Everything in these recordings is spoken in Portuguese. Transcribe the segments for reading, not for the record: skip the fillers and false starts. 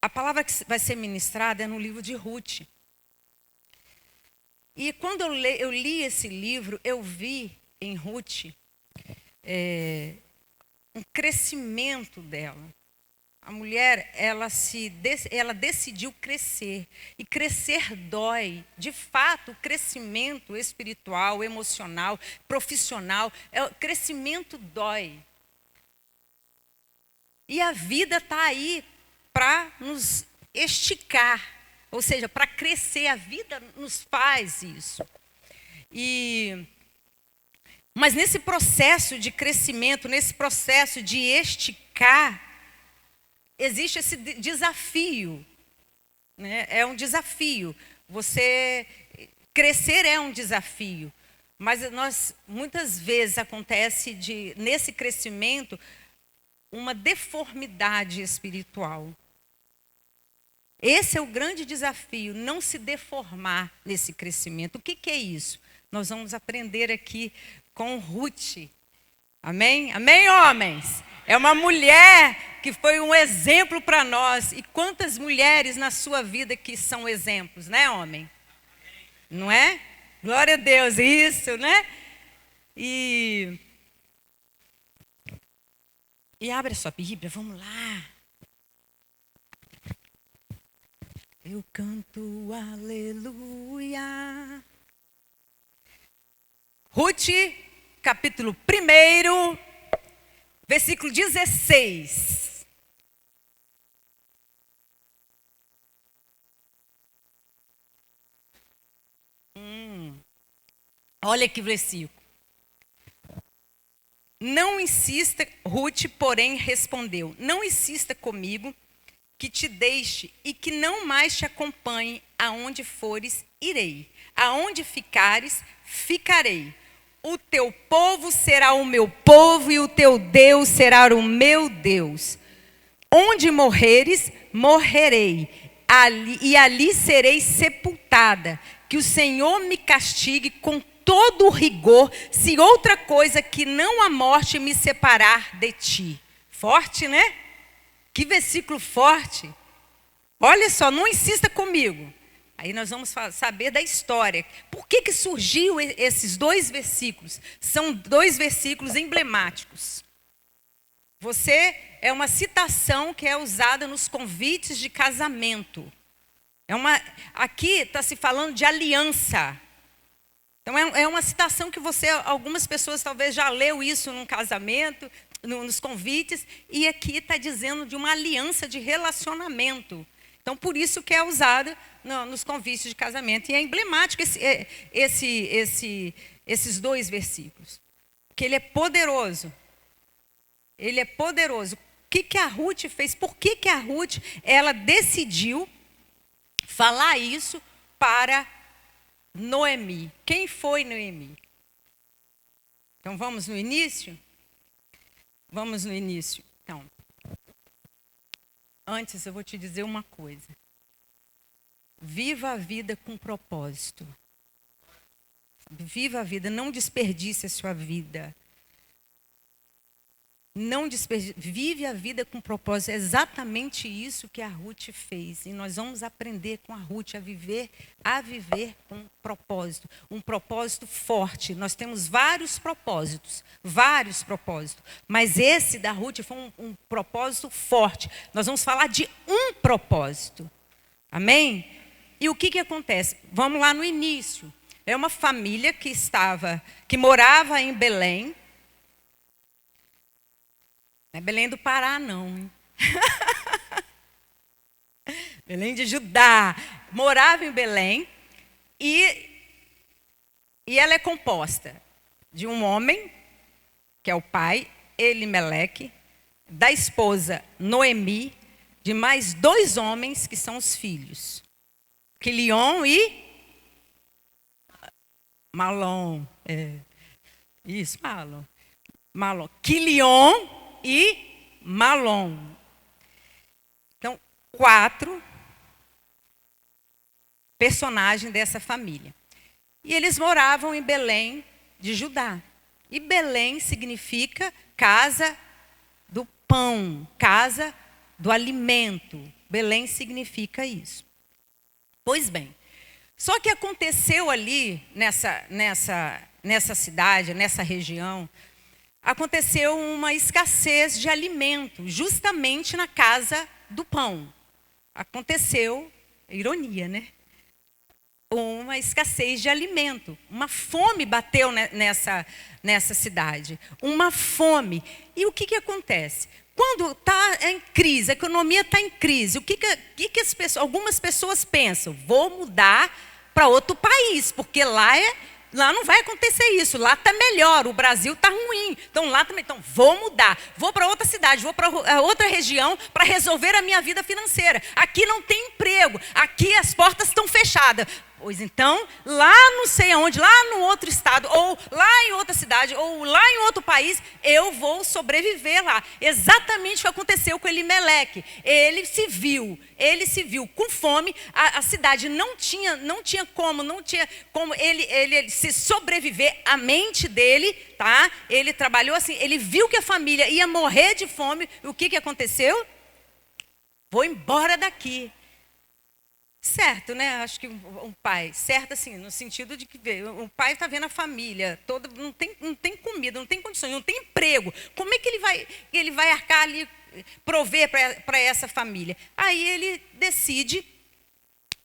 A palavra que vai ser ministrada é no livro de Ruth. E quando eu li esse livro, eu vi em Ruth um crescimento dela. A mulher, ela decidiu crescer. E crescer dói. De fato, o crescimento espiritual, emocional, profissional, o crescimento dói. E a vida está aí para nos esticar. Ou seja, para crescer. A vida nos faz isso. Mas nesse processo de crescimento, nesse processo de esticar, existe esse desafio, né? É um desafio. Você crescer é um desafio. Mas muitas vezes acontece nesse crescimento uma deformidade espiritual. Esse é o grande desafio, não se deformar nesse crescimento. O que é isso? Nós vamos aprender aqui com Ruth. Amém? Amém, homens? É uma mulher que foi um exemplo para nós. E quantas mulheres na sua vida que são exemplos, né, homem? Não é? Glória a Deus, isso, né? E abre a sua Bíblia, vamos lá. Eu canto aleluia. Ruth, capítulo 1, versículo 16. Olha que versículo. Não insista, Ruth, porém, respondeu: não insista comigo, que te deixe e que não mais te acompanhe. Aonde fores, irei. Aonde ficares, ficarei. O teu povo será o meu povo e o teu Deus será o meu Deus. Onde morreres, morrerei. Ali serei sepultada. Que o Senhor me castigue com todo o rigor, se outra coisa que não a morte me separar de ti. Forte, né? Que versículo forte. Olha só, não insista comigo. Aí nós vamos saber da história. Por que surgiu esses dois versículos? São dois versículos emblemáticos. É uma citação que é usada nos convites de casamento. Aqui está se falando de aliança. Então é uma citação que algumas pessoas talvez já leu isso num casamento, nos convites, e aqui está dizendo de uma aliança de relacionamento. Então, por isso que é usada nos convites de casamento. E é emblemático esses dois versículos. Porque ele é poderoso. Ele é poderoso. O que a Ruth fez? Por que a Ruth ela decidiu falar isso para Noemi? Quem foi Noemi? Então, vamos no início? Vamos no início. Então, antes eu vou te dizer uma coisa. Viva a vida com propósito. Viva a vida, não desperdice a sua vida. Não desperdice, vive a vida com propósito. É exatamente isso que a Ruth fez. E nós vamos aprender com a Ruth a viver com propósito. Um propósito forte. Nós temos vários propósitos. Mas esse da Ruth foi um propósito forte. Nós vamos falar de um propósito. Amém? E o que acontece? Vamos lá no início. É uma família que morava em Belém. Não é Belém do Pará, não. Hein? Belém de Judá. Morava em Belém. E ela é composta de um homem, que é o pai, Elimeleque, da esposa Noemi, de mais 2 homens que são os filhos. Quilion e Malom. Isso, Malom. Quilion e Malom. Então, 4 personagens dessa família. E eles moravam em Belém de Judá. E Belém significa casa do pão, casa do alimento. Belém significa isso. Pois bem, só que aconteceu ali nessa cidade, nessa região, aconteceu uma escassez de alimento, justamente na casa do pão. Aconteceu, ironia, né? Uma escassez de alimento. Uma fome bateu nessa cidade. Uma fome. E o que acontece? Quando está em crise, a economia está em crise, o que algumas pessoas pensam? Vou mudar para outro país, porque lá não vai acontecer isso, lá está melhor, o Brasil está ruim. Então lá também, então vou mudar, vou para outra cidade, vou para outra região para resolver a minha vida financeira. Aqui não tem emprego, aqui as portas estão fechadas. Pois então, lá não sei aonde, lá no outro estado, ou lá em outra cidade, ou lá em outro país, eu vou sobreviver lá. Exatamente o que aconteceu com Elimeleque. Ele se viu com fome, a cidade não tinha como ele se sobreviver, a mente dele, tá? Ele trabalhou assim, ele viu que a família ia morrer de fome, e o que aconteceu? Vou embora daqui. Certo, né? Acho que um pai, certo assim, no sentido de que o pai está vendo a família toda, não tem comida, não tem condições, não tem emprego. Como é que ele vai arcar ali, prover para essa família? Aí ele decide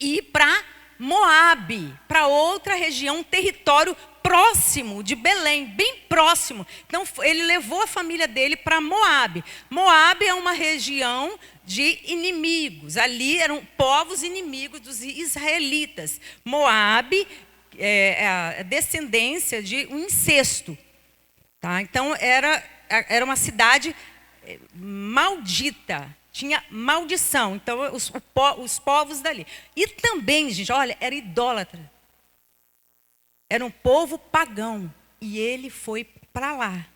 ir para Moabe, para outra região, um território próximo de Belém, bem próximo. Então ele levou a família dele para Moabe. Moabe é uma região de inimigos. Ali eram povos inimigos dos israelitas. Moabe é a descendência de um incesto. Tá? Então era uma cidade maldita. Tinha maldição. Então os povos dali. E também, gente, olha, era idólatra. Era um povo pagão. E ele foi para lá,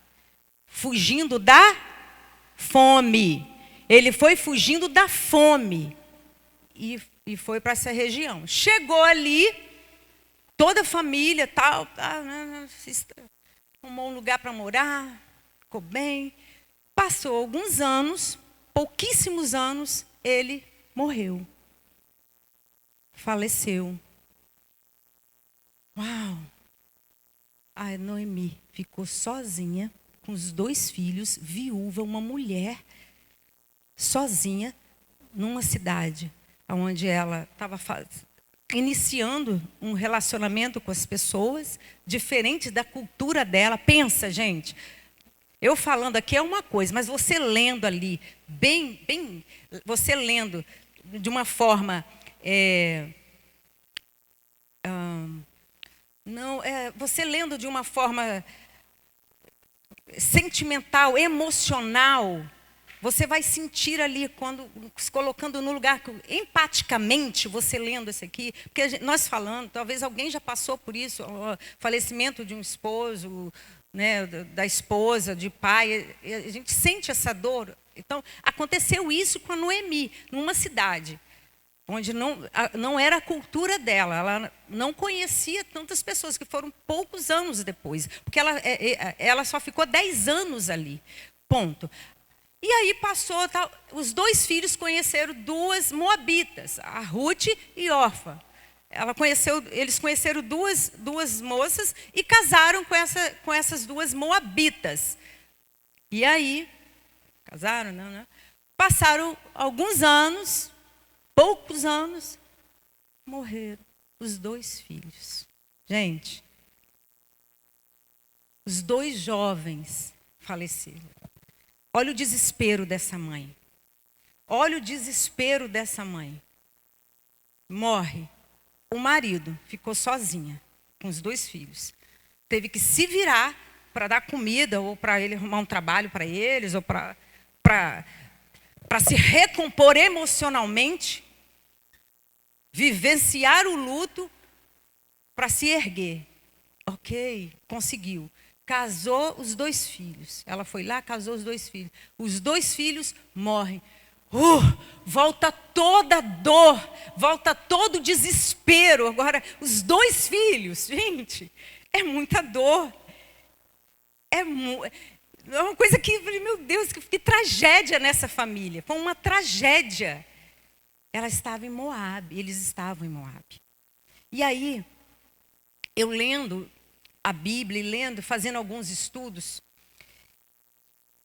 fugindo da fome. Ele foi fugindo da fome e foi para essa região. Chegou ali, toda a família, tal, arrumou um lugar para morar, ficou bem. Passou alguns anos, pouquíssimos anos, ele morreu. Faleceu. Uau! A Noemi ficou sozinha, com os 2 filhos, viúva, uma mulher sozinha, numa cidade onde ela estava iniciando um relacionamento com as pessoas, diferente da cultura dela. Pensa, gente, eu falando aqui é uma coisa, mas você lendo ali, você lendo de uma forma, você lendo de uma forma sentimental, emocional, você vai sentir ali, quando se colocando no lugar, empaticamente, você lendo isso aqui, porque nós falando, talvez alguém já passou por isso, o falecimento de um esposo, né, da esposa, de pai, a gente sente essa dor. Então, aconteceu isso com a Noemi, numa cidade, onde não era a cultura dela, ela não conhecia tantas pessoas, que foram poucos anos depois, porque ela só ficou 10 anos ali, ponto. E aí passou, os 2 filhos conheceram 2 moabitas, a Ruth e Orfa. Eles conheceram duas moças e casaram com essas 2 moabitas. E aí, casaram, não. Passaram alguns anos, poucos anos, morreram os 2 filhos. Gente, os 2 jovens faleceram. Olha o desespero dessa mãe. Olha o desespero dessa mãe. Morre. O marido ficou sozinha com os 2 filhos. Teve que se virar para dar comida, ou para ele arrumar um trabalho para eles, ou para se recompor emocionalmente, vivenciar o luto para se erguer. Ok, conseguiu. Casou os 2 filhos. Ela foi lá, casou os 2 filhos. Os 2 filhos morrem. Volta toda a dor, volta todo o desespero. Agora, os 2 filhos, gente, é muita dor. É uma coisa que, meu Deus, que tragédia nessa família. Foi uma tragédia. ela estava em Moabe, eles estavam em Moabe. E aí, eu lendo a Bíblia, fazendo alguns estudos,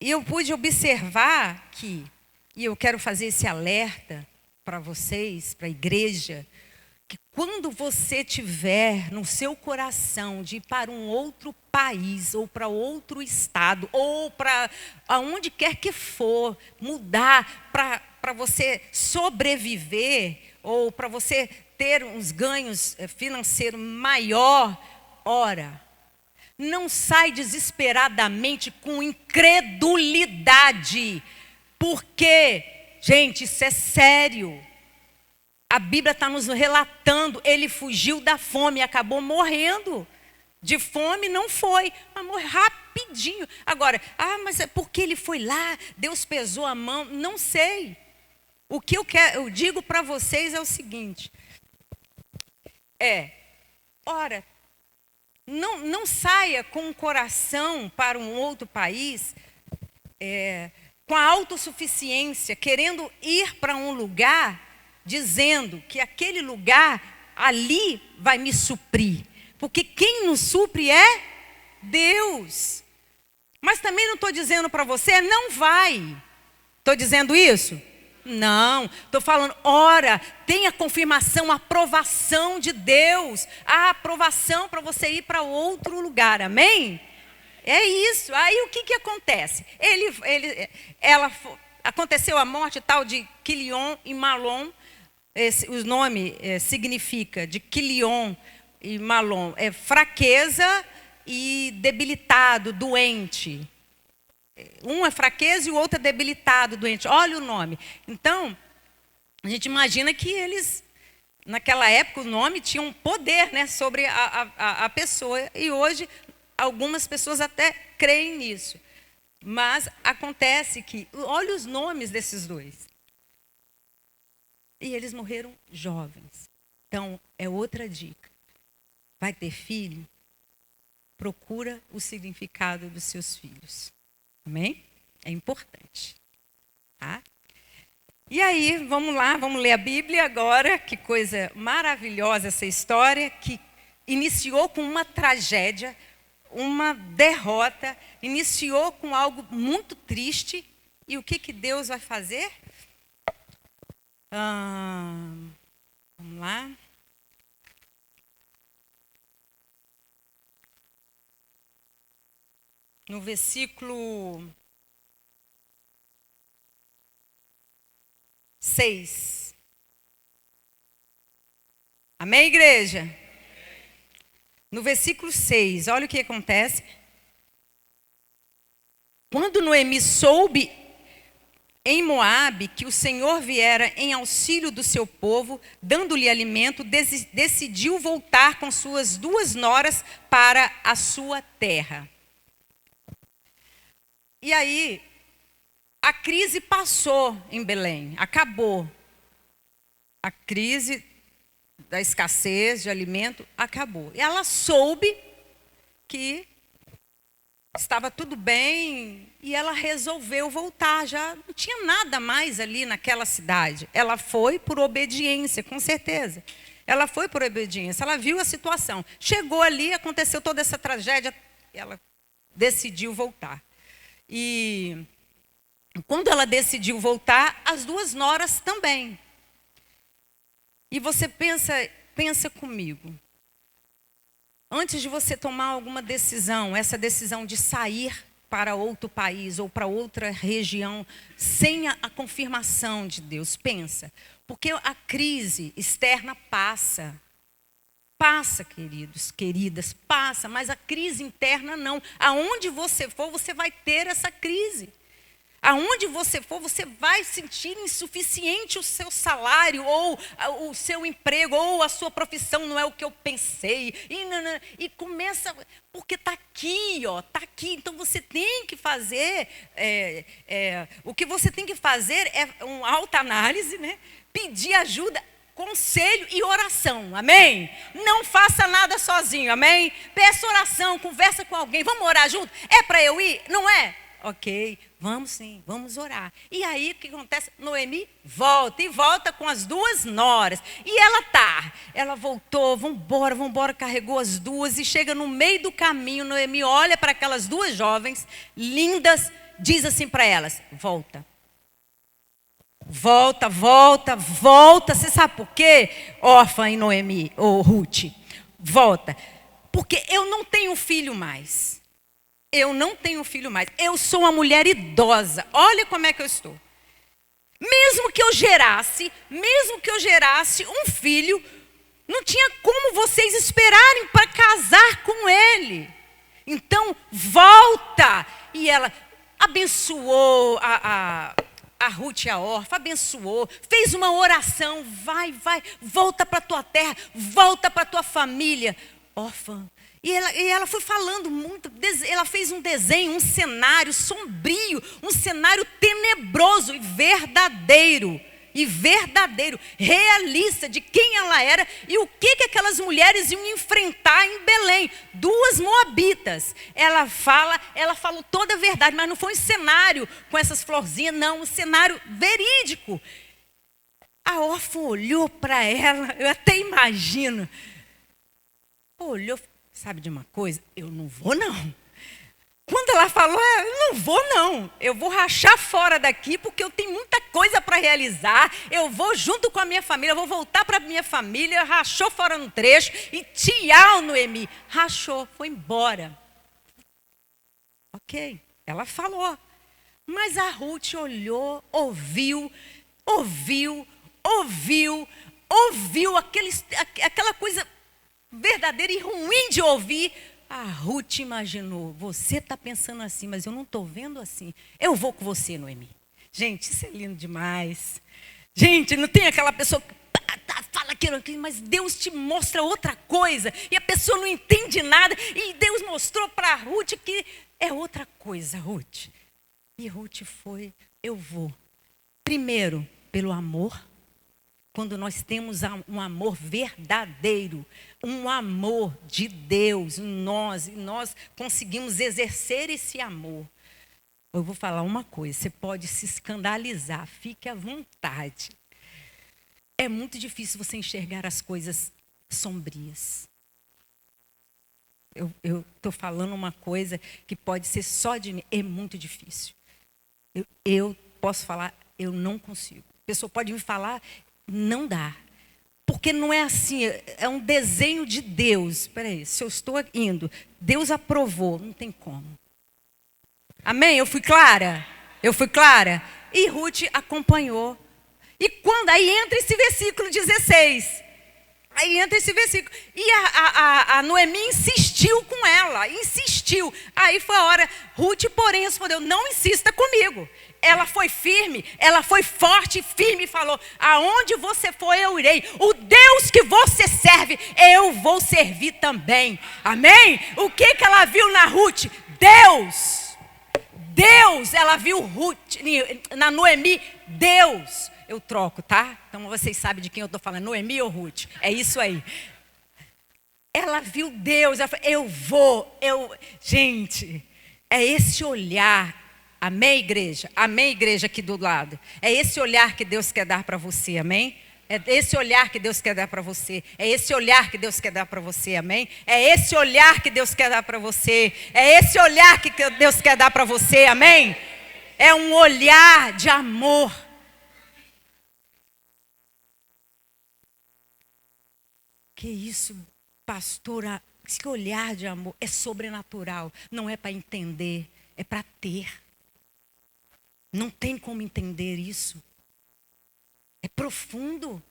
e eu pude observar que, e eu quero fazer esse alerta para vocês, para a igreja, que quando você tiver no seu coração de ir para um outro país, ou para outro estado, ou para aonde quer que for, mudar para você sobreviver, ou para você ter uns ganhos financeiros maior, ora, não sai desesperadamente com incredulidade, porque, gente, isso é sério. A Bíblia está nos relatando, ele fugiu da fome e acabou morrendo. De fome não foi, mas morreu rapidinho. Agora, mas é porque ele foi lá, Deus pesou a mão, não sei. O que eu digo para vocês é o seguinte, ora, não saia com o coração para um outro país, com a autossuficiência, querendo ir para um lugar, dizendo que aquele lugar ali vai me suprir. Porque quem nos supre é Deus. Mas também não estou dizendo para você, não vai. Estou dizendo isso? Não. Estou falando, ora, tem a confirmação, a aprovação de Deus. A aprovação para você ir para outro lugar, amém? É isso. Aí o que acontece? Aconteceu a morte tal de Quilion e Malom. O nome significa de Quilion e Malom, é fraqueza e debilitado, doente. Um é fraqueza e o outro é debilitado, doente. Olha o nome. Então, a gente imagina que eles, naquela época, o nome tinha um poder, né, sobre a pessoa. E hoje, algumas pessoas até creem nisso. Mas acontece que, olha os nomes desses dois. E eles morreram jovens. Então, é outra dica. Vai ter filho? Procura o significado dos seus filhos. Amém? É importante. Tá? E aí, vamos lá, vamos ler a Bíblia agora. Que coisa maravilhosa essa história, que iniciou com uma tragédia, uma derrota, iniciou com algo muito triste. E o que Deus vai fazer? Vamos lá. No versículo 6. Amém, igreja? No versículo 6, olha o que acontece. Quando Noemi soube em Moabe que o Senhor viera em auxílio do seu povo, dando-lhe alimento, decidiu voltar com suas 2 noras para a sua terra. E aí, a crise passou em Belém, acabou. A crise da escassez de alimento acabou. E ela soube que estava tudo bem e ela resolveu voltar. Já não tinha nada mais ali naquela cidade. Ela foi por obediência, com certeza. Ela foi por obediência, ela viu a situação. Chegou ali, aconteceu toda essa tragédia, ela decidiu voltar. E quando ela decidiu voltar, as 2 noras também. E você pensa comigo. Antes de você tomar alguma decisão, essa decisão de sair para outro país ou para outra região, sem a confirmação de Deus, pensa. Porque a crise externa passa. Passa, queridos, queridas, passa, mas a crise interna não. Aonde você for, você vai ter essa crise. Aonde você for, você vai sentir insuficiente o seu salário, ou o seu emprego, ou a sua profissão não é o que eu pensei. E começa, porque está aqui, ó, está aqui. Então você tem que fazer, o que você tem que fazer é uma autoanálise, né? Pedir ajuda, conselho e oração, amém? Não faça nada sozinho, amém? Peça oração, conversa com alguém, vamos orar junto? É para eu ir? Não é? Ok, vamos sim, vamos orar. E aí o que acontece? Noemi volta e volta com as duas noras. E ela voltou, vambora, carregou as duas e chega no meio do caminho. Noemi olha para aquelas duas jovens lindas, diz assim para elas: volta. Volta. Você sabe por quê? Órfã e Noemi, ou Ruth. Volta. Porque eu não tenho filho mais. Eu sou uma mulher idosa. Olha como é que eu estou. Mesmo que eu gerasse um filho, não tinha como vocês esperarem para casar com ele. Então, volta. E ela abençoou a Ruth e a órfã, abençoou, fez uma oração, vai, volta para a tua terra, volta para a tua família, órfã. E ela foi falando muito, ela fez um desenho, um cenário sombrio, um cenário tenebroso e verdadeiro, realista de quem ela era e o que aquelas mulheres iam enfrentar em Belém. Duas moabitas. Ela falou toda a verdade, mas não foi um cenário com essas florzinhas, não, um cenário verídico. A órfã olhou para ela, eu até imagino, olhou, sabe de uma coisa? Eu não vou não. Quando ela falou, eu não vou não, eu vou rachar fora daqui porque eu tenho muita coisa para realizar, eu vou junto com a minha família, eu vou voltar para a minha família, rachou fora no trecho e tchau, Noemi, rachou, foi embora. Ok, ela falou, mas a Ruth olhou, ouviu aquela coisa verdadeira e ruim de ouvir. A Ruth imaginou, você está pensando assim, mas eu não estou vendo assim. Eu vou com você, Noemi. Gente, isso é lindo demais. Gente, não tem aquela pessoa que fala aquilo, mas Deus te mostra outra coisa. E a pessoa não entende nada. E Deus mostrou para a Ruth que é outra coisa, Ruth. E Ruth foi, eu vou. Primeiro, pelo amor. Quando nós temos um amor verdadeiro, um amor de Deus em nós, e nós conseguimos exercer esse amor. Eu vou falar uma coisa, você pode se escandalizar, fique à vontade. É muito difícil você enxergar as coisas sombrias. Eu estou falando uma coisa que pode ser só de mim, é muito difícil. Eu posso falar, eu não consigo. A pessoa pode me falar, não dá. Porque não é assim, é um desenho de Deus. Espera aí, se eu estou indo, Deus aprovou, não tem como. Amém? Eu fui clara? E Ruth acompanhou. E quando aí entra esse versículo 16. E a Noemi insistiu com ela, Aí foi a hora, Ruth, porém, respondeu, não insista comigo. Ela foi firme, ela foi forte e firme e falou, aonde você for eu irei. O Deus que você serve, eu vou servir também. Amém? O que ela viu na Ruth? Deus, ela viu Ruth, na Noemi, Deus. Eu troco, tá? Então vocês sabem de quem eu estou falando, Noemi ou Ruth. É isso aí. Ela viu Deus, ela falou, Gente, é esse olhar. Amém, igreja? Amém, igreja aqui do lado. É esse olhar que Deus quer dar para você, amém? É esse olhar que Deus quer dar para você. É esse olhar que Deus quer dar para você, amém? É esse olhar que Deus quer dar para você. É esse olhar que Deus quer dar para você, amém? É um olhar de amor. Que isso, pastora? Esse olhar de amor é sobrenatural. Não é para entender, é para ter. Não tem como entender isso. É profundo.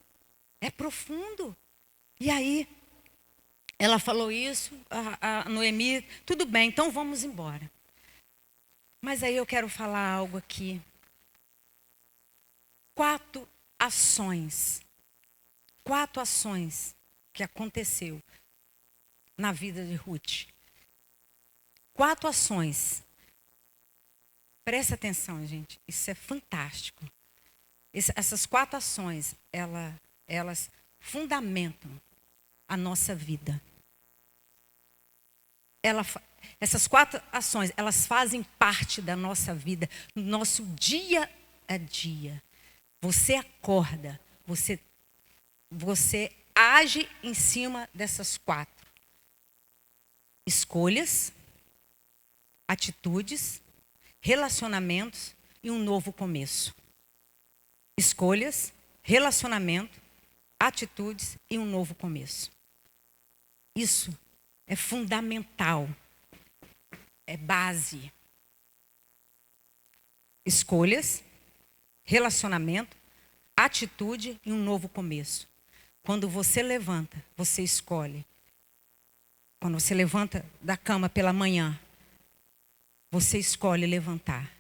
E aí, ela falou isso, a Noemi, tudo bem, então vamos embora. Mas aí eu quero falar algo aqui. 4 ações que aconteceu na vida de Ruth. 4 ações. Presta atenção, gente. Isso é fantástico. Essas 4 ações, elas fundamentam a nossa vida. essas 4 ações, elas fazem parte da nossa vida, do nosso dia a dia. Você acorda, você age em cima dessas 4. Escolhas, atitudes, relacionamentos e um novo começo. Escolhas, relacionamento, atitudes e um novo começo. Isso é fundamental. É base. Escolhas, relacionamento, atitude e um novo começo. Quando você levanta, você escolhe. Quando você levanta da cama pela manhã, você escolhe levantar.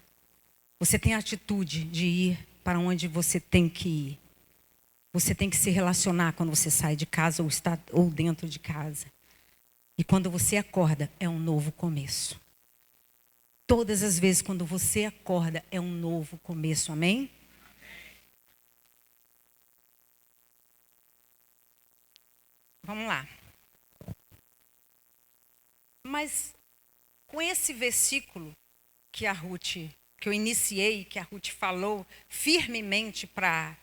Você tem a atitude de ir para onde você tem que ir. Você tem que se relacionar quando você sai de casa ou dentro de casa. E quando você acorda, é um novo começo. Todas as vezes quando você acorda, é um novo começo. Amém? Vamos lá. Mas com esse versículo que eu iniciei, que a Ruth falou firmemente para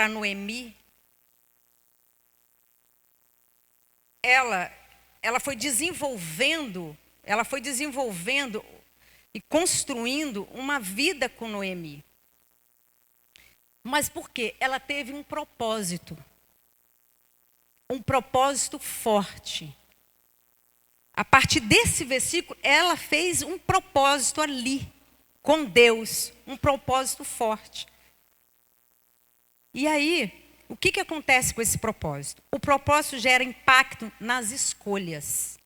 Noemi, ela foi desenvolvendo e construindo uma vida com Noemi. Mas por quê? Ela teve um propósito forte. A partir desse versículo, ela fez um propósito ali, com Deus, um propósito forte. E aí, o que acontece com esse propósito? O propósito gera impacto nas escolhas.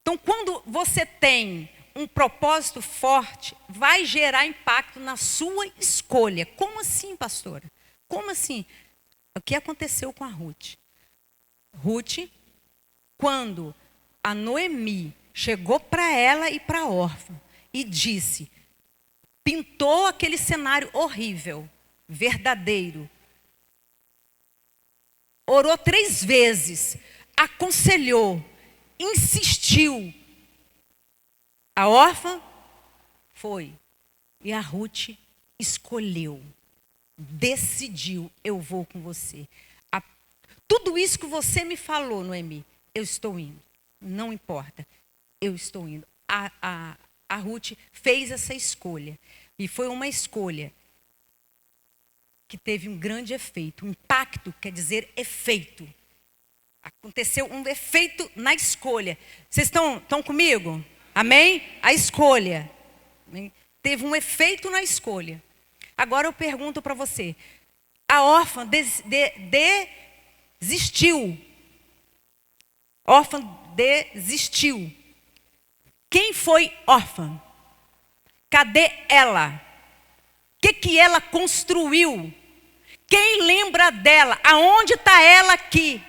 Então, quando você tem um propósito forte, vai gerar impacto na sua escolha. Como assim, pastora? Como assim? O que aconteceu com a Ruth? Ruth, quando a Noemi chegou para ela e para a órfã e disse, pintou aquele cenário horrível, verdadeiro. Orou 3 vezes, aconselhou, insistiu. A órfã foi. E a Ruth escolheu, decidiu, eu vou com você. Tudo isso que você me falou, Noemi, eu estou indo. Não importa, eu estou indo. A Ruth fez essa escolha. E foi uma escolha que teve um grande efeito. Impacto quer dizer efeito. Aconteceu um efeito na escolha. Vocês estão comigo? Amém? A escolha. Amém? Teve um efeito na escolha. Agora eu pergunto para você. A órfã desistiu. Órfã desistiu. Quem foi órfã? Cadê ela? O que ela construiu? Quem lembra dela? Aonde está ela aqui?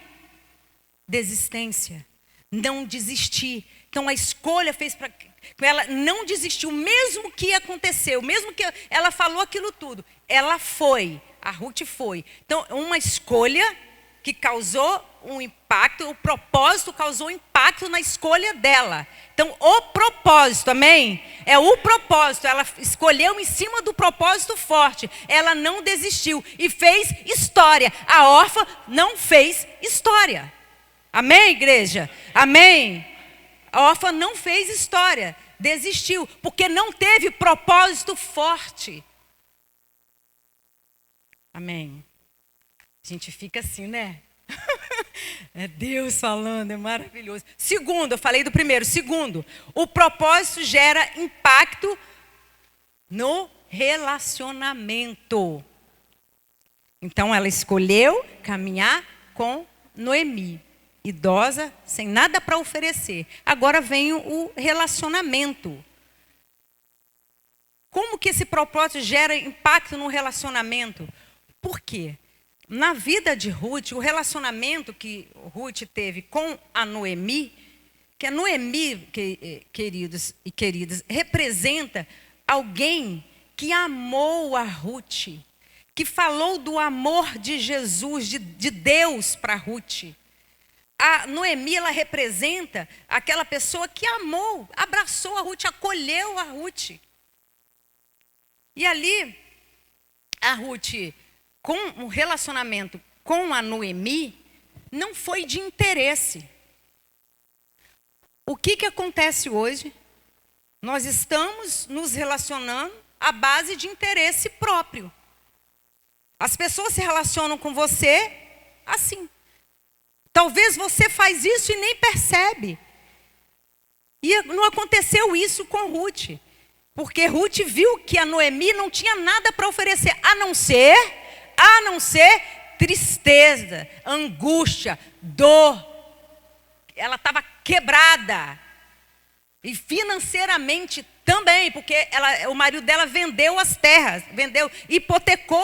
Desistência. Não desistir. Então a escolha fez para que ela não desistiu, mesmo que aconteceu, mesmo que ela falou aquilo tudo. Ela foi, a Ruth foi. Então uma escolha que causou um impacto, o propósito causou impacto na escolha dela. Então o propósito, amém? É o propósito, ela escolheu em cima do propósito forte. Ela não desistiu e fez história. A órfã não fez história. Amém, igreja? Amém? A órfã não fez história, desistiu, porque não teve propósito forte. Amém. A gente fica assim, né? É Deus falando, é maravilhoso. Segundo, eu falei do primeiro. Segundo, o propósito gera impacto no relacionamento. Então ela escolheu caminhar com Noemi. Idosa, sem nada para oferecer. Agora vem o relacionamento. Como que esse propósito gera impacto no relacionamento? Por quê? Na vida de Ruth, o relacionamento que Ruth teve com a Noemi, que a Noemi, queridos e queridas, representa alguém que amou a Ruth, que falou do amor de Jesus, de Deus para Ruth. a Noemi, ela representa aquela pessoa que amou, abraçou a Ruth, acolheu a Ruth. E ali, a Ruth, com o relacionamento com a Noemi, não foi de interesse. O que acontece hoje? Nós estamos nos relacionando à base de interesse próprio. As pessoas se relacionam com você assim. Talvez você faz isso e nem percebe. E não aconteceu isso com Ruth. Porque Ruth viu que a Noemi não tinha nada para oferecer, a não ser tristeza, angústia, dor. Ela estava quebrada. E financeiramente também, porque o marido dela vendeu as terras, hipotecou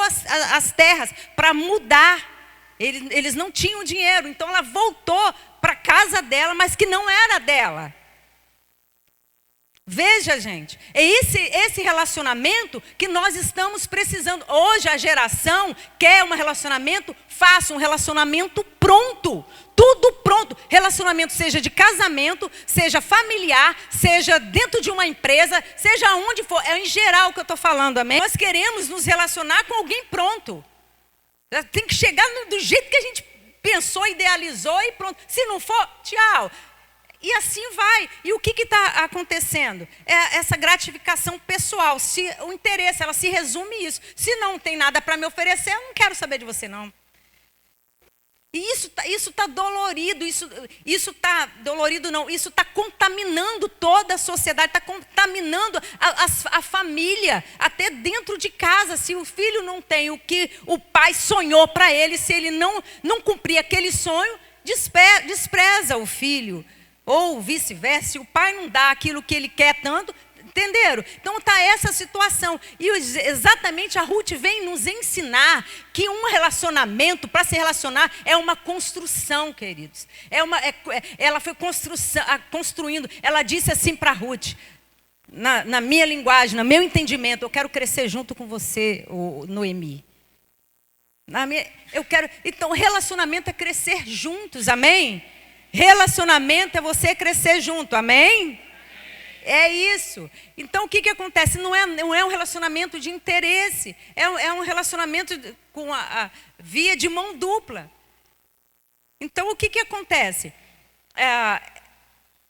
as terras para mudar. Eles não tinham dinheiro, então ela voltou para a casa dela, mas que não era dela. Veja, gente, é esse relacionamento que nós estamos precisando. Hoje a geração quer um relacionamento fácil, um relacionamento pronto. Tudo pronto. Relacionamento seja de casamento, seja familiar, seja dentro de uma empresa, seja onde for. É em geral que eu estou falando, amém? Nós queremos nos relacionar com alguém pronto. Tem que chegar do jeito que a gente pensou, idealizou e pronto. Se não for, tchau. E assim vai. E o que está acontecendo? É essa gratificação pessoal. O interesse, ela se resume isso. Se não tem nada para me oferecer, eu não quero saber de você, não. E isso tá dolorido. Isso está dolorido, não. Isso está contaminando toda a sociedade. Está contaminando a família. Até dentro de casa. Se o filho não tem o que o pai sonhou para ele, se ele não cumprir aquele sonho, despreza o filho. Ou vice-versa, se o pai não dá aquilo que ele quer tanto, entenderam? Então está essa situação. E exatamente a Ruth vem nos ensinar que um relacionamento, para se relacionar, é uma construção, queridos. Ela foi construindo. Ela disse assim para Ruth, na minha linguagem, no meu entendimento, eu quero crescer junto com você, Noemi. Então, relacionamento é crescer juntos, amém? Relacionamento é você crescer junto, amém? É isso. Então o que acontece? Não é um relacionamento de interesse, é um relacionamento com a via de mão dupla. Então o que acontece?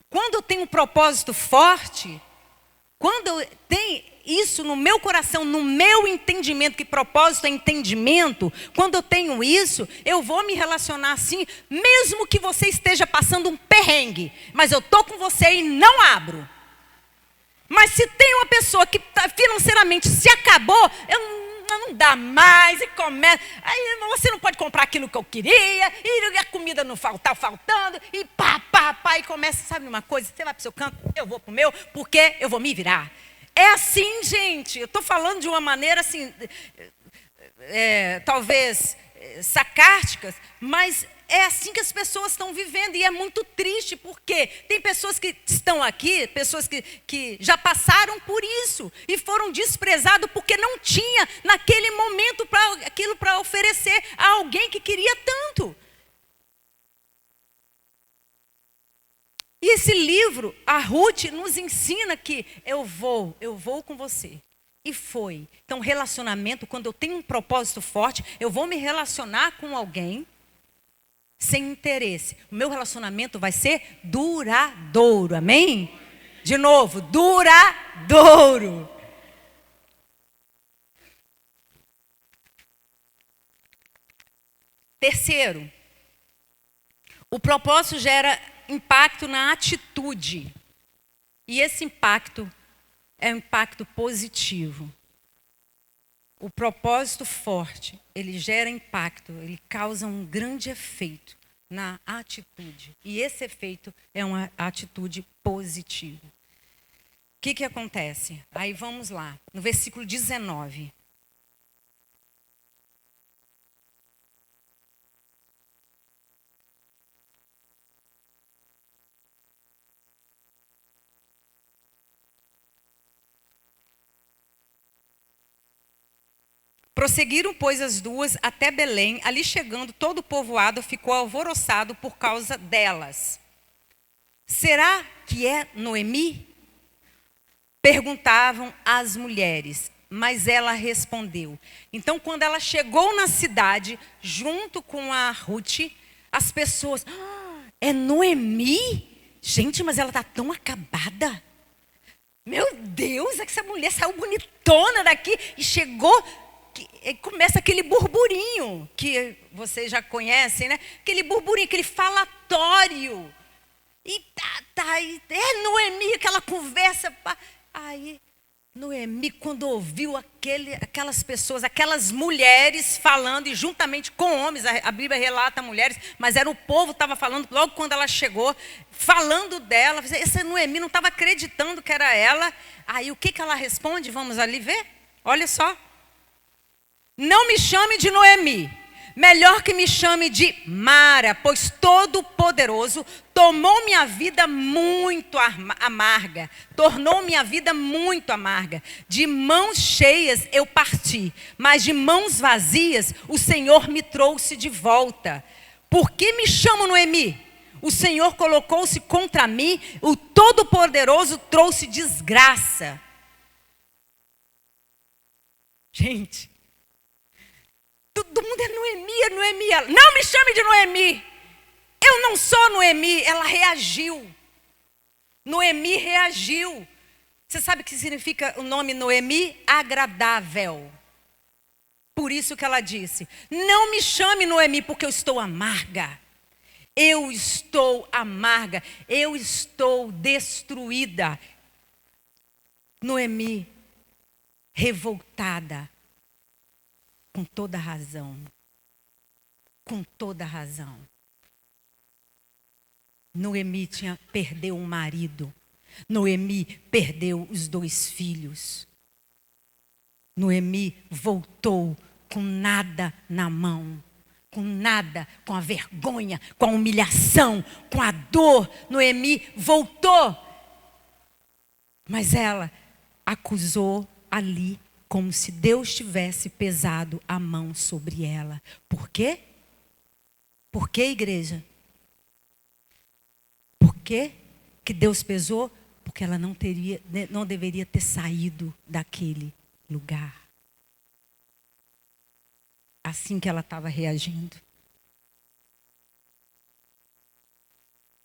Quando eu tenho um propósito forte, quando eu tenho isso no meu coração, no meu entendimento, que propósito é entendimento, quando eu tenho isso, eu vou me relacionar assim, mesmo que você esteja passando um perrengue, mas eu estou com você e não abro. Mas se tem uma pessoa que financeiramente se acabou, não dá mais, e começa, aí você não pode comprar aquilo que eu queria, e a comida não está faltando, e pá, e começa, sabe uma coisa, você vai para o seu canto, eu vou para o meu, porque eu vou me virar. É assim, gente, eu estou falando de uma maneira assim, talvez sarcástica, mas é assim que as pessoas estão vivendo e é muito triste, porque tem pessoas que estão aqui, pessoas que já passaram por isso e foram desprezados porque não tinha naquele momento aquilo para oferecer a alguém que queria tanto. E esse livro, a Ruth, nos ensina que eu vou com você. E foi. Então, relacionamento, quando eu tenho um propósito forte, eu vou me relacionar com alguém sem interesse. O meu relacionamento vai ser duradouro, amém? De novo, duradouro. Terceiro, o propósito gera impacto na atitude. E esse impacto é um impacto positivo. O propósito forte, ele gera impacto, ele causa um grande efeito na atitude. E esse efeito é uma atitude positiva. O que acontece? Aí vamos lá, no versículo 19. Prosseguiram, pois, as duas até Belém. Ali chegando, todo o povoado ficou alvoroçado por causa delas. Será que é Noemi? Perguntavam as mulheres. Mas ela respondeu. Então, quando ela chegou na cidade, junto com a Ruth, as pessoas... é Noemi? Gente, mas ela está tão acabada. Meu Deus, essa mulher saiu bonitona daqui e chegou... E começa aquele burburinho, que vocês já conhecem, né? Aquele burburinho, aquele falatório. E é Noemi, aquela conversa. Aí, Noemi, quando ouviu aquelas pessoas, aquelas mulheres falando, e juntamente com homens, a Bíblia relata mulheres, mas era o povo que estava falando, logo quando ela chegou, falando dela. Essa Noemi não estava acreditando que era ela. Aí o que ela responde? Vamos ali ver? Olha só. Não me chame de Noemi, melhor que me chame de Mara, pois Todo-Poderoso tomou minha vida muito amarga, tornou minha vida muito amarga. De mãos cheias eu parti, mas de mãos vazias o Senhor me trouxe de volta. Por que me chamo Noemi? O Senhor colocou-se contra mim, o Todo-Poderoso trouxe desgraça. Gente... todo mundo é Noemi. Não me chame de Noemi. Eu não sou Noemi. Ela reagiu. Noemi reagiu. Você sabe o que significa o nome Noemi? Agradável. Por isso que ela disse, não me chame Noemi, porque eu estou amarga. Eu estou amarga. Eu estou destruída. Noemi, revoltada. Com toda razão. Com toda razão. Noemi perdeu um marido. Noemi perdeu os 2 filhos. Noemi voltou com nada na mão. Com nada, com a vergonha, com a humilhação, com a dor. Noemi voltou. Mas ela acusou ali como se Deus tivesse pesado a mão sobre ela. Por quê? Por que, igreja? Por que que Deus pesou? Porque ela não deveria ter saído daquele lugar. Assim que ela estava reagindo.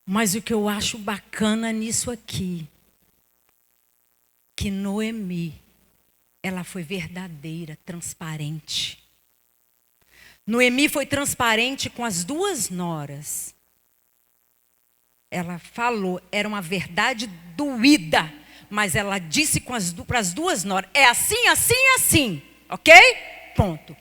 Mas o que eu acho bacana nisso aqui, que Noemi, ela foi verdadeira, transparente. Noemi foi transparente com as 2 noras. Ela falou, era uma verdade doída, mas ela disse para as 2 noras, é assim, assim, assim, ok? Ponto.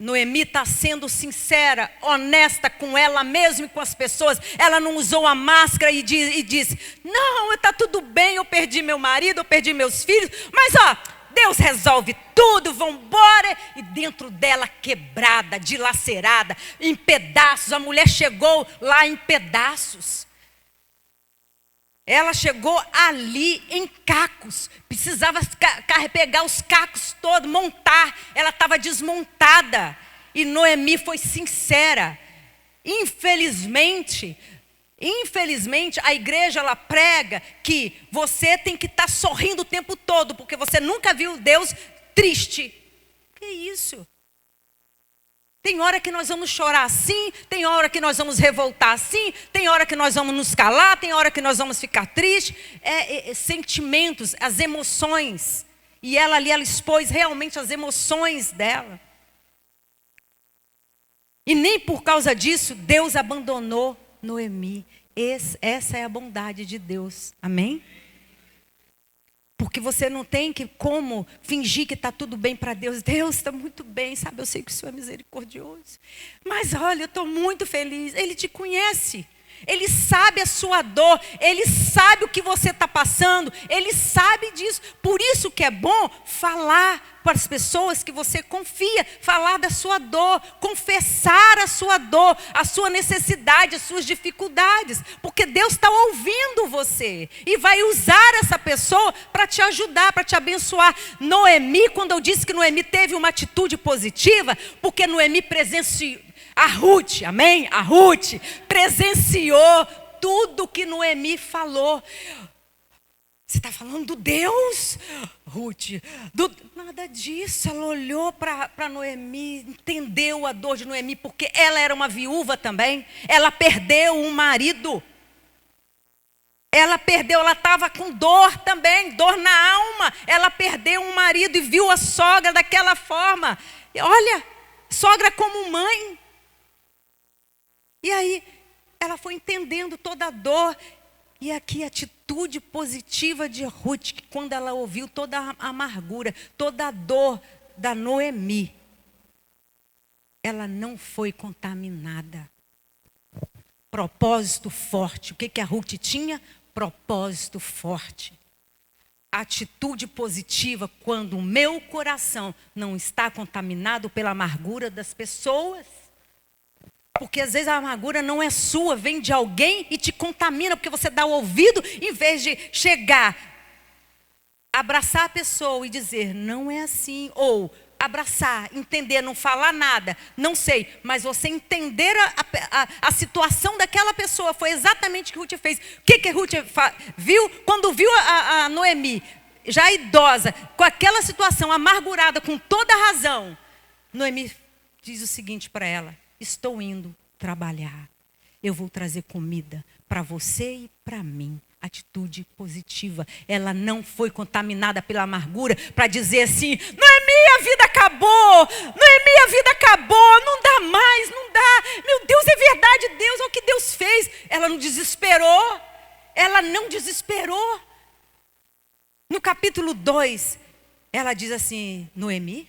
Noemi está sendo sincera, honesta com ela mesma e com as pessoas. Ela não usou a máscara e disse, não, está tudo bem, eu perdi meu marido, eu perdi meus filhos, mas Deus resolve tudo, vamos embora. E dentro dela quebrada, dilacerada, em pedaços. A mulher chegou lá em pedaços. Ela chegou ali em cacos. Precisava pegar os cacos todos, montar. Ela estava desmontada. E Noemi foi sincera. Infelizmente, a igreja ela prega que você tem que estar sorrindo o tempo todo, porque você nunca viu Deus triste. Que isso? Tem hora que nós vamos chorar assim, tem hora que nós vamos revoltar assim, tem hora que nós vamos nos calar, tem hora que nós vamos ficar tristes. Sentimentos, as emoções. E ela expôs realmente as emoções dela. E nem por causa disso Deus abandonou Noemi. Essa é a bondade de Deus. Amém? Porque você não tem como fingir que está tudo bem para Deus. Deus está muito bem, sabe? Eu sei que o Senhor é misericordioso. Mas olha, eu estou muito feliz. Ele te conhece. Ele sabe a sua dor, Ele sabe o que você está passando, Ele sabe disso. Por isso que é bom falar para as pessoas que você confia, falar da sua dor, confessar a sua dor, a sua necessidade, as suas dificuldades. Porque Deus está ouvindo você e vai usar essa pessoa para te ajudar, para te abençoar. Noemi, quando eu disse que Noemi teve uma atitude positiva, porque Noemi presenciou, a Ruth, amém? A Ruth presenciou tudo que Noemi falou. Você está falando do Deus, Ruth? Nada disso. Ela olhou para Noemi, entendeu a dor de Noemi, porque ela era uma viúva também. Ela perdeu um marido. Ela estava com dor também, dor na alma. Ela perdeu um marido e viu a sogra daquela forma. E olha, sogra como mãe. E aí, ela foi entendendo toda a dor. E aqui a atitude positiva de Ruth, que quando ela ouviu toda a amargura, toda a dor da Noemi, ela não foi contaminada. Propósito forte. O que a Ruth tinha? Propósito forte. Atitude positiva quando o meu coração não está contaminado pela amargura das pessoas. Porque às vezes a amargura não é sua, vem de alguém e te contamina, porque você dá o ouvido, em vez de chegar, abraçar a pessoa e dizer, não é assim, ou abraçar, entender, não falar nada, não sei, mas você entender a situação daquela pessoa, foi exatamente o que Ruth fez. O que Ruth viu? Quando viu a Noemi, já idosa, com aquela situação amargurada, com toda a razão, Noemi diz o seguinte para ela, estou indo trabalhar, eu vou trazer comida para você e para mim. Atitude positiva. Ela não foi contaminada pela amargura para dizer assim, Noemi, a vida acabou, Noemi, a vida acabou, não dá mais, não dá, meu Deus, é verdade, Deus, é o que Deus fez. Ela não desesperou, ela não desesperou. No capítulo 2, ela diz assim, Noemi,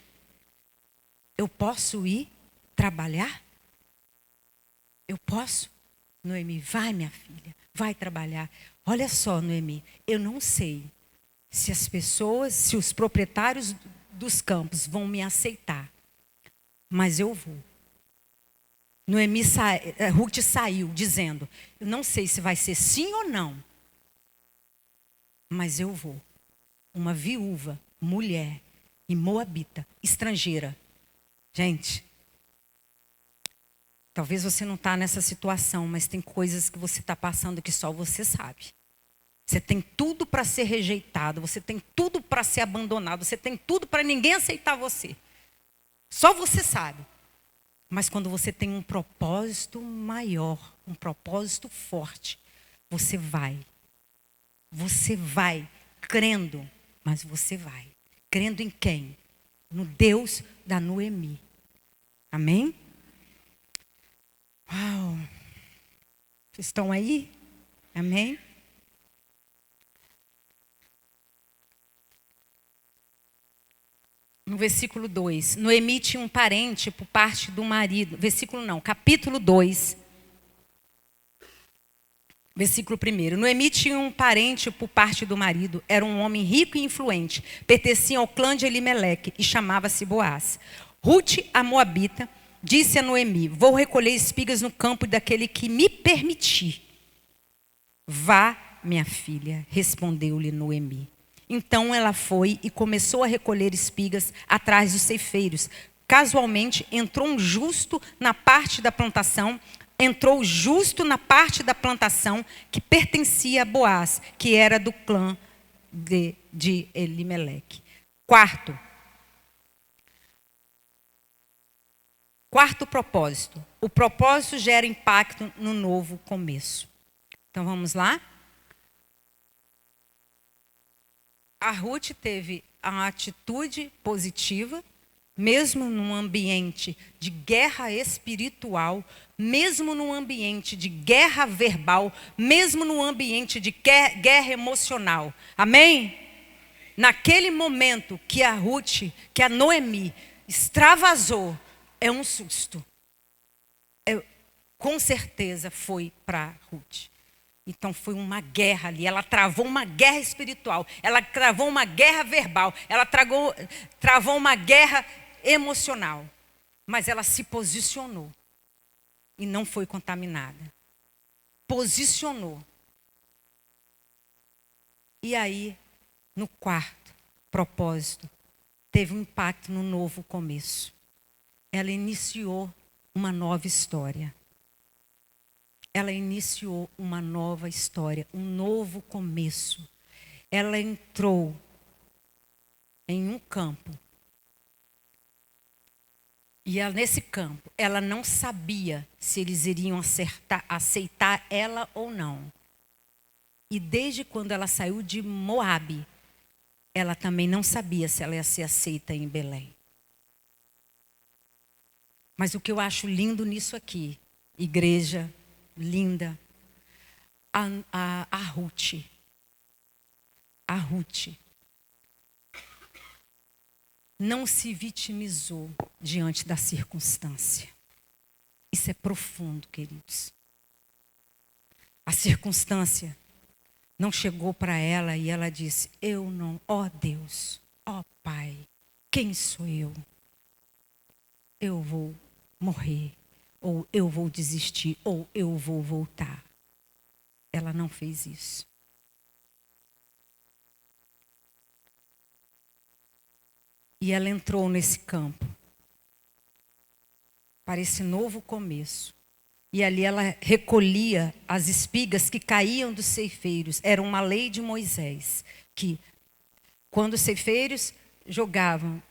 eu posso ir trabalhar? Eu posso? Noemi, vai minha filha, vai trabalhar. Olha só, Noemi, eu não sei se as pessoas, se os proprietários dos campos vão me aceitar, mas eu vou. Ruth saiu dizendo, eu não sei se vai ser sim ou não, mas eu vou. Uma viúva, mulher e moabita, estrangeira. Gente, talvez você não está nessa situação, mas tem coisas que você está passando que só você sabe. Você tem tudo para ser rejeitado, você tem tudo para ser abandonado, você tem tudo para ninguém aceitar você. Só você sabe. Mas quando você tem um propósito maior, um propósito forte, você vai. Você vai crendo, mas você vai. Crendo em quem? No Deus da Noemi. Amém? Uau! Vocês estão aí? Amém? No versículo 2, Noemi tinha um parente por parte do marido. Capítulo 2. Versículo 1. Noemi tinha um parente por parte do marido. Era um homem rico e influente. Pertencia ao clã de Elimeleque e chamava-se Boaz. Ruth, a moabita, disse a Noemi, vou recolher espigas no campo daquele que me permitir. Vá, minha filha, respondeu-lhe Noemi. Então ela foi e começou a recolher espigas atrás dos ceifeiros. Casualmente entrou um justo na parte da plantação, que pertencia a Boaz, que era do clã de Elimeleque. Quarto propósito. O propósito gera impacto no novo começo. Então vamos lá? A Ruth teve a atitude positiva, mesmo num ambiente de guerra espiritual, mesmo num ambiente de guerra verbal, mesmo num ambiente de guerra emocional. Amém? Naquele momento que a Noemi extravasou, é um susto. com certeza foi para Ruth. Então foi uma guerra ali, ela travou uma guerra espiritual, ela travou uma guerra verbal, ela travou uma guerra emocional. Mas ela se posicionou e não foi contaminada. Posicionou. E aí, no quarto propósito, teve um impacto no novo começo. Ela iniciou uma nova história. Ela iniciou uma nova história, um novo começo. Ela entrou em um campo. E ela, nesse campo, ela não sabia se eles iriam aceitar ela ou não. E desde quando ela saiu de Moabe, ela também não sabia se ela ia ser aceita em Belém. Mas o que eu acho lindo nisso aqui, igreja linda, a Ruth. A Ruth não se vitimizou diante da circunstância. Isso é profundo, queridos. A circunstância não chegou para ela e ela disse: eu não, ó Deus, ó Pai, quem sou eu? Eu vou morrer, ou eu vou desistir, ou eu vou voltar. Ela não fez isso. E ela entrou nesse campo, para esse novo começo. E ali ela recolhia as espigas que caíam dos ceifeiros. Era uma lei de Moisés, que quando os ceifeiros jogavam,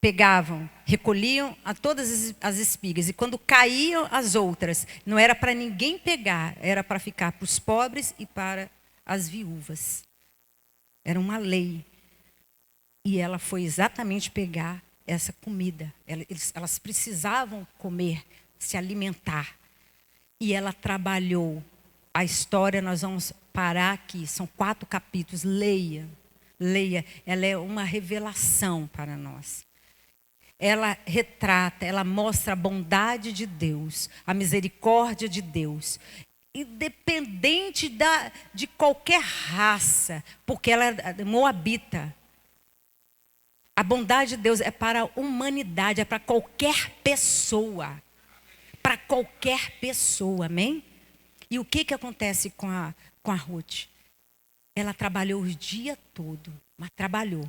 pegavam, recolhiam a todas as espigas. E quando caíam as outras, não era para ninguém pegar, era para ficar para os pobres e para as viúvas. Era uma lei. E ela foi exatamente pegar essa comida. Elas precisavam comer, se alimentar. E ela trabalhou. A história, nós vamos parar aqui. São 4 capítulos. Leia. Leia. Ela é uma revelação para nós. Ela retrata, ela mostra a bondade de Deus, a misericórdia de Deus. Independente de qualquer raça, porque ela é moabita. A bondade de Deus é para a humanidade, é para qualquer pessoa. Para qualquer pessoa, amém? E o que acontece com a Ruth? Ela trabalhou o dia todo, mas trabalhou.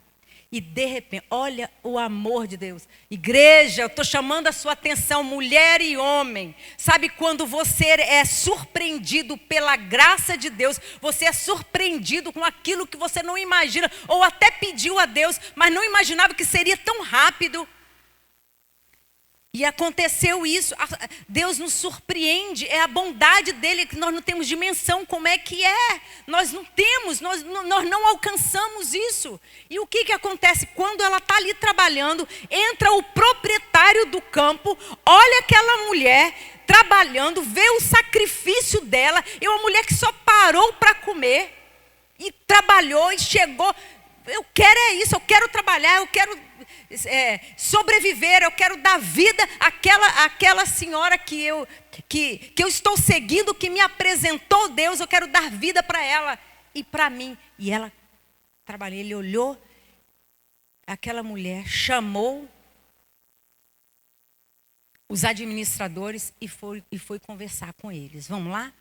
E de repente, olha o amor de Deus. Igreja, eu estou chamando a sua atenção, mulher e homem. Sabe quando você é surpreendido pela graça de Deus, você é surpreendido com aquilo que você não imagina, ou até pediu a Deus, mas não imaginava que seria tão rápido. E aconteceu isso, Deus nos surpreende, é a bondade dele que nós não temos dimensão como é que é. Nós não temos, nós não alcançamos isso. E o que acontece? Quando ela está ali trabalhando, entra o proprietário do campo, olha aquela mulher trabalhando, vê o sacrifício dela, e uma mulher que só parou para comer, e trabalhou e chegou. Eu quero isso, eu quero trabalhar, eu quero sobreviver, eu quero dar vida àquela senhora que eu estou seguindo, que me apresentou Deus, eu quero dar vida para ela e para mim. E ela trabalhou, ele olhou aquela mulher, chamou os administradores e foi conversar com eles. Vamos lá?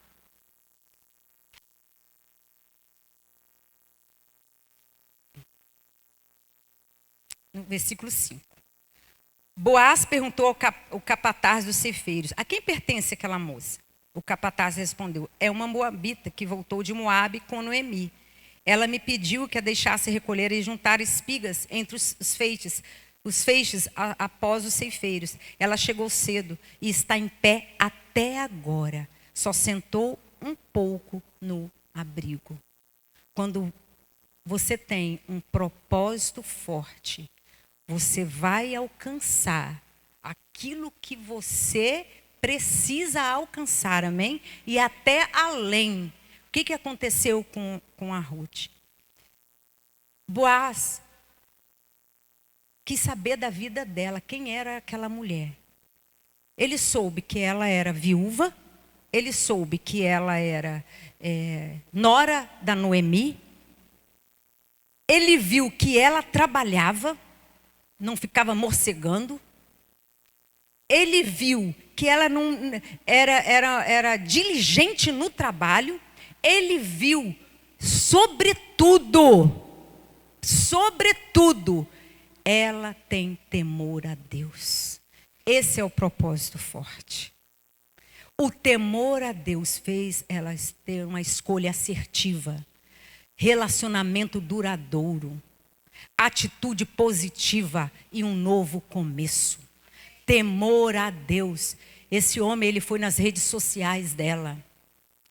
No versículo 5. Boaz perguntou ao capataz dos ceifeiros: a quem pertence aquela moça? O capataz respondeu: é uma moabita que voltou de Moabe com Noemi. Ela me pediu que a deixasse recolher e juntar espigas entre os feixes após os ceifeiros. Ela chegou cedo e está em pé até agora. Só sentou um pouco no abrigo. Quando você tem um propósito forte, você vai alcançar aquilo que você precisa alcançar, amém? E até além. O que aconteceu com a Ruth? Boaz quis saber da vida dela, quem era aquela mulher. Ele soube que ela era viúva, ele soube que ela era nora da Noemi, ele viu que ela trabalhava, não ficava morcegando, ele viu que ela não era diligente no trabalho, ele viu, sobretudo, ela tem temor a Deus. Esse é o propósito forte. O temor a Deus fez ela ter uma escolha assertiva, relacionamento duradouro, atitude positiva e um novo começo. Temor a Deus. Esse homem, ele foi nas redes sociais dela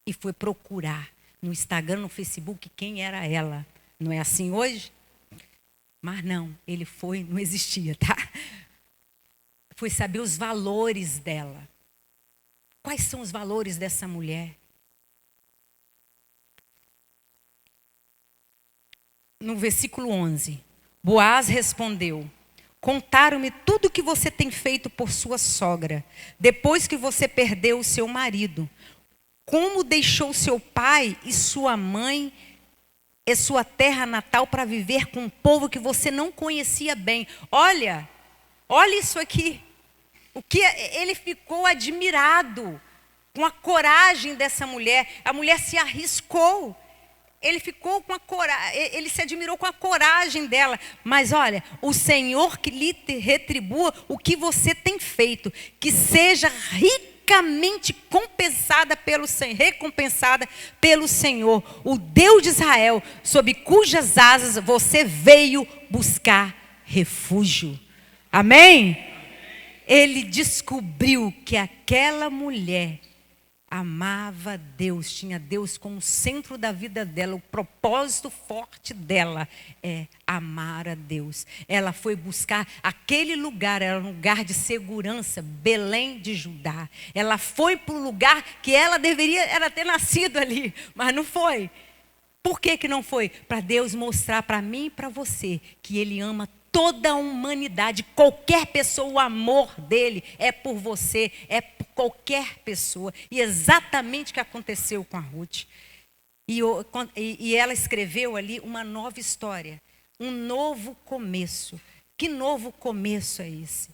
e foi procurar no Instagram, no Facebook, quem era ela. Não é assim hoje? Mas não, ele foi, não existia, tá? Foi saber os valores dela. Quais são os valores dessa mulher? No versículo 11, Boaz respondeu: contaram-me tudo o que você tem feito por sua sogra, depois que você perdeu o seu marido. Como deixou seu pai e sua mãe e sua terra natal para viver com um povo que você não conhecia bem. Olha isso aqui. O que ele ficou admirado com a coragem dessa mulher. A mulher se arriscou. Ele ficou com a coragem, ele se admirou com a coragem dela. Mas olha, o Senhor que lhe retribua o que você tem feito, que seja ricamente recompensada pelo Senhor, o Deus de Israel, sob cujas asas você veio buscar refúgio. Amém? Ele descobriu que aquela mulher amava Deus, tinha Deus como centro da vida dela. O propósito forte dela é amar a Deus. Ela foi buscar aquele lugar, era um lugar de segurança, Belém de Judá. Ela foi para o lugar que ela deveria ter nascido ali, mas não foi. Por que não foi? Para Deus mostrar para mim e para você que Ele ama toda a humanidade, qualquer pessoa. O amor dele é por você, é por qualquer pessoa. E exatamente o que aconteceu com a Ruth. E ela escreveu ali uma nova história, um novo começo. Que novo começo é esse?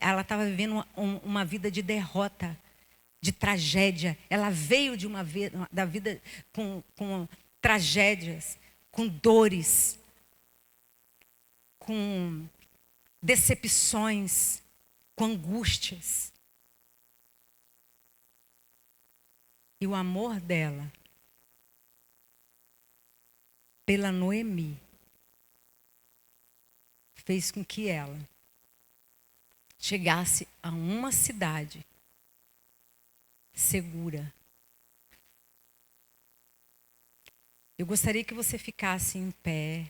Ela estava vivendo uma vida de derrota, de tragédia. Ela veio da vida com tragédias, com dores, com decepções, com angústias. E o amor dela pela Noemi fez com que ela chegasse a uma cidade segura. Eu gostaria que você ficasse em pé.